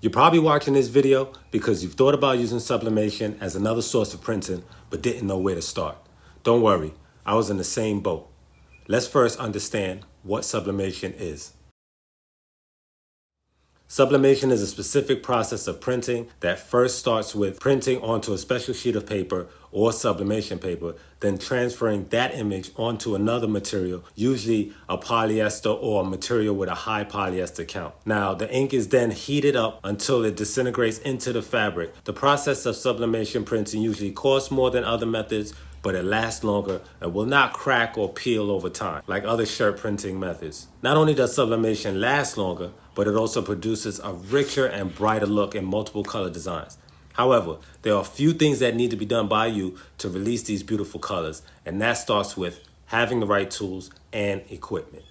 You're probably watching this video because you've thought about using sublimation as another source of printing, but didn't know where to start. Don't worry, I was in the same boat. Let's first understand what sublimation is. Sublimation is a specific process of printing that first starts with printing onto a special sheet of paper or sublimation paper, then transferring that image onto another material, usually a polyester or a material with a high polyester count. Now, the ink is then heated up until it disintegrates into the fabric. The process of sublimation printing usually costs more than other methods, but it lasts longer and will not crack or peel over time, like other shirt printing methods. Not only does sublimation last longer, but it also produces a richer and brighter look in multiple color designs. However, there are a few things that need to be done by you to release these beautiful colors, and that starts with having the right tools and equipment.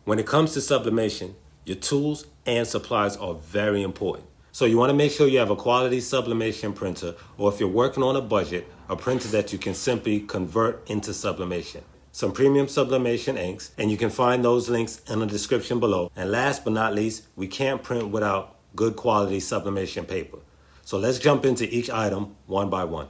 When it comes to sublimation, your tools and supplies are very important. So you want to make sure you have a quality sublimation printer, or if you're working on a budget, a printer that you can simply convert into sublimation. Some premium sublimation inks, and you can find those links in the description below. And last but not least, we can't print without good quality sublimation paper. So let's jump into each item one by one.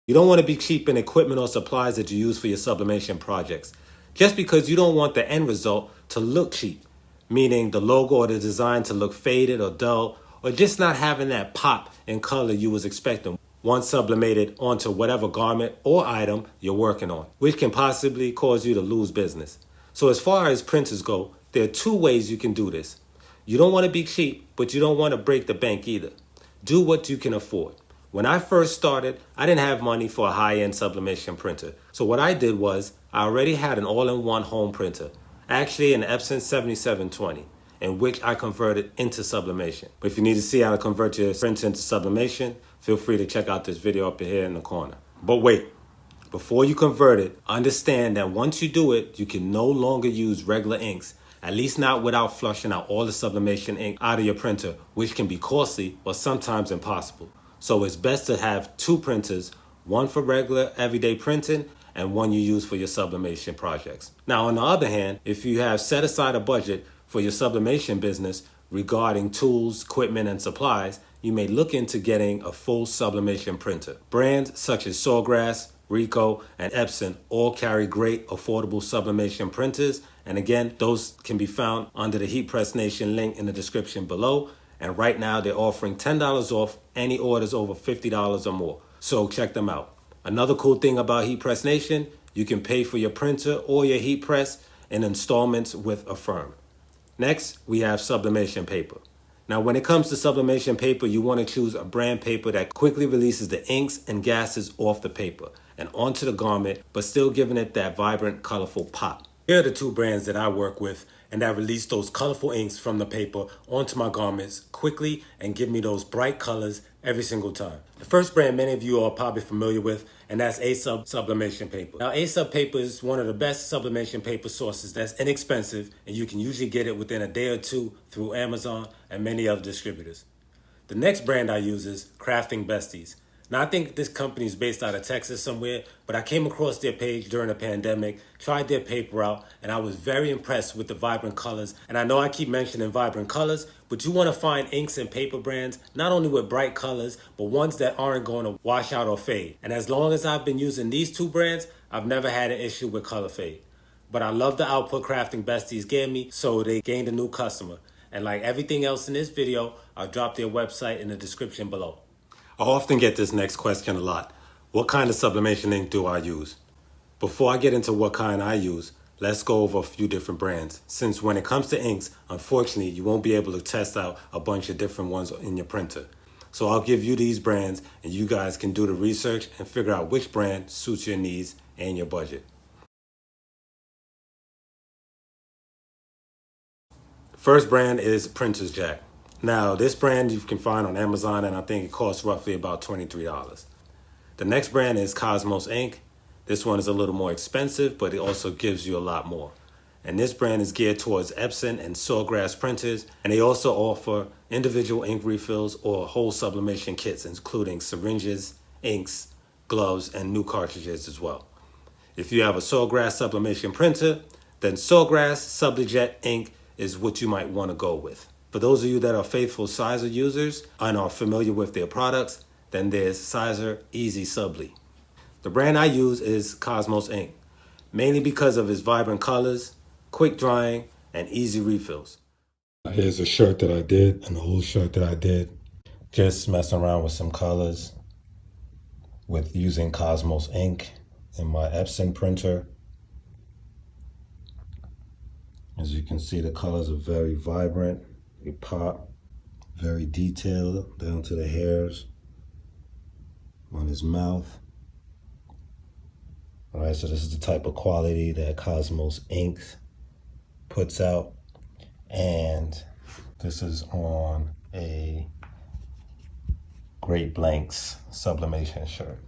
You don't want to be cheap in equipment or supplies that you use for your sublimation projects, just because you don't want the end result to look cheap, meaning the logo or the design to look faded or dull, or just not having that pop in color you was expecting once sublimated onto whatever garment or item you're working on, which can possibly cause you to lose business. So as far as printers go, there are two ways you can do this. You don't want to be cheap, but you don't want to break the bank either. Do what you can afford. When I first started, I didn't have money for a high-end sublimation printer. So what I did was, I already had an all-in-one home printer, actually an Epson 7720, in which I converted into sublimation. But if you need to see how to convert your printer into sublimation, feel free to check out this video up here in the corner. But wait, before you convert it, understand that once you do it, you can no longer use regular inks, at least not without flushing out all the sublimation ink out of your printer, which can be costly or sometimes impossible. So it's best to have two printers, one for regular everyday printing and one you use for your sublimation projects. Now, on the other hand, if you have set aside a budget for your sublimation business regarding tools, equipment, and supplies, you may look into getting a full sublimation printer. Brands such as Sawgrass, Ricoh, and Epson all carry great affordable sublimation printers. And again, those can be found under the Heat Press Nation link in the description below. And right now they're offering $10 off any orders over $50 or more. So check them out. Another cool thing about Heat Press Nation, you can pay for your printer or your heat press in installments with a firm. Next, we have sublimation paper. Now, when it comes to sublimation paper, you want to choose a brand paper that quickly releases the inks and gases off the paper and onto the garment, but still giving it that vibrant, colorful pop. Here are the two brands that I work with and that release those colorful inks from the paper onto my garments quickly and give me those bright colors every single time. The first brand many of you are probably familiar with, and that's A-Sub sublimation paper. Now, A-Sub paper is one of the best sublimation paper sources that's inexpensive, and you can usually get it within a day or two through Amazon and many other distributors. The next brand I use is Crafting Besties. Now, I think this company is based out of Texas somewhere, but I came across their page during the pandemic, tried their paper out, and I was very impressed with the vibrant colors. And I know I keep mentioning vibrant colors, but you want to find inks and paper brands, not only with bright colors, but ones that aren't going to wash out or fade. And as long as I've been using these two brands, I've never had an issue with color fade. But I love the output Crafting Besties gave me, so they gained a new customer. And like everything else in this video, I'll drop their website in the description below. I often get this next question a lot. What kind of sublimation ink do I use? Before I get into what kind I use, let's go over a few different brands. Since when it comes to inks, unfortunately, you won't be able to test out a bunch of different ones in your printer. So I'll give you these brands and you guys can do the research and figure out which brand suits your needs and your budget. First brand is Printer's Jack. Now, this brand you can find on Amazon, and I think it costs roughly about $23. The next brand is Cosmos Ink. This one is a little more expensive, but it also gives you a lot more. And this brand is geared towards Epson and Sawgrass printers, and they also offer individual ink refills or whole sublimation kits, including syringes, inks, gloves, and new cartridges as well. If you have a Sawgrass sublimation printer, then Sawgrass Sublimation ink is what you might want to go with. For those of you that are faithful Sizer users and are familiar with their products, then there's Sizer Easy Subli. The brand I use is Cosmos ink, mainly because of its vibrant colors, quick drying, and easy refills. Here's a shirt that I did, an old shirt that I did. Just messing around with some colors with using Cosmos ink in my Epson printer. As you can see, the colors are very vibrant. They pop, very detailed down to the hairs on his mouth. All right, so this is the type of quality that Cosmos ink puts out. And this is on a Great Blanks Sublimation shirt.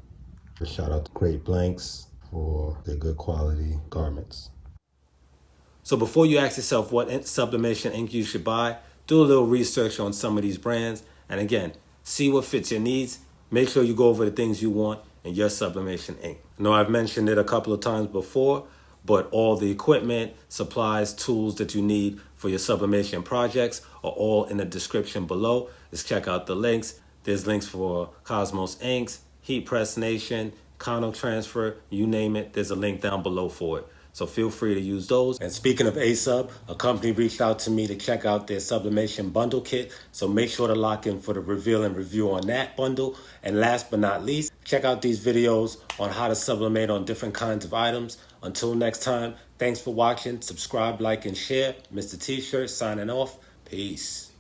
A shout out to Great Blanks for their good quality garments. So before you ask yourself what sublimation ink you should buy, do a little research on some of these brands. And again, see what fits your needs. Make sure you go over the things you want in your sublimation ink. I know I've mentioned it a couple of times before, but all the equipment, supplies, tools that you need for your sublimation projects are all in the description below. Just check out the links. There's links for Cosmos inks, Heat Press Nation, Cono Transfer, you name it. There's a link down below for it. So feel free to use those. And speaking of A-Sub, a company reached out to me to check out their sublimation bundle kit. So make sure to lock in for the reveal and review on that bundle. And last but not least, check out these videos on how to sublimate on different kinds of items. Until next time, thanks for watching. Subscribe, like, and share. Mr. T-Shirt signing off. Peace.